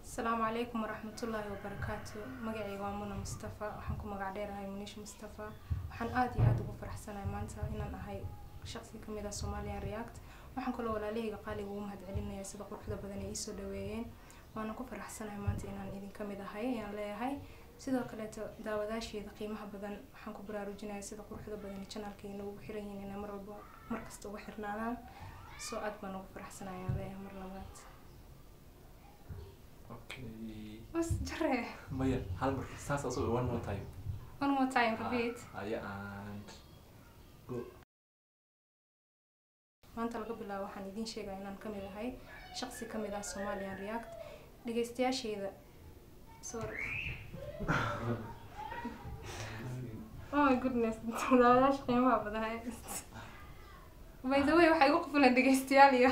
السلام عليكم ورحمة الله وبركاته. مقعي وامونا مصطفى وحنكم مقع دير هاي منيش مصطفى وحن آدي ugu faraxsanahay maanta inaan ahay shakhsi ka mid ah Somalian React waxaan kaloo walaalahayga qaaliga ugu mahadcelinaya sida quruxda badan ee soo dhaweeyeen waana ku faraxsanahay maanta inaan idin ka mid ahay ayaan leeyahay sidoo kale daawadaasheeda qiimaha badan waxaan ku baraarujinayaa sida quruxda badan ee channelkeena ugu xiran yihiin inay mar walba mar kasta ugu xirnaadaan soo aad baan ugu faraxsanahay ayaan leeyahay mar labaad. Okay. بس جرّه. مايا هالمر ساس أصو one more time. One more time repeat. Yeah and go. maanta laga bilaabo waxaan idin sheegay inaan ka mid ahay shakhsi ka mid ah Somalian React dhageystayaasheeda sorry oh my goodness daawadayaasha qiimaha badan by the way waxay ugu qufleen dhageystayaal iyo